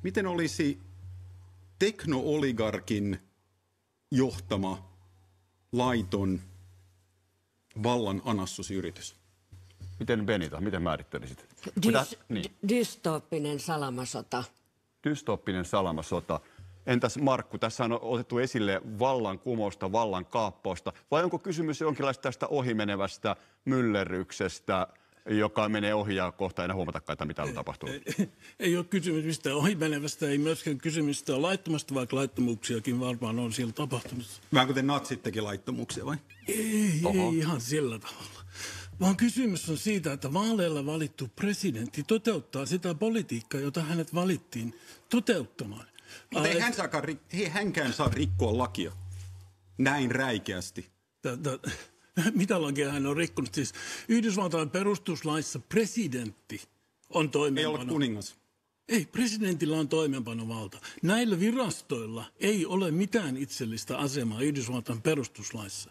Miten olisi tekno-oligarkin johtama laiton vallan anassusyritys? Miten Benita, miten määrittelisit? Dystooppinen salamasota. Dystooppinen salamasota. Entäs Markku, tässä on otettu esille vallankumousta, vallankaappausta, vai onko kysymys jonkinlaista tästä ohimenevästä myllerryksestä, joka menee ohi ja kohta enää huomatakaan, että mitä on tapahtunut? Ei ole kysymys mistään ohimenevästä, ei myöskään kysymys mistään laittomasta, vaikka laittomuuksiakin varmaan on siellä tapahtunut. Vähän kuten natsit teki laittomuuksia, vai? Ei ihan sillä tavalla. Vaan kysymys on siitä, että vaaleilla valittu presidentti toteuttaa sitä politiikkaa, jota hänet valittiin toteuttamaan. Mutta ei hänkään saa rikkoa lakia näin räikeästi. Mitä lakia hän on rikkonut? Siis Yhdysvaltain perustuslaissa presidentti on toimeenpano. Ei ole kuningas. Ei, presidentillä on toimeenpanovalta. Näillä virastoilla ei ole mitään itsellistä asemaa Yhdysvaltain perustuslaissa.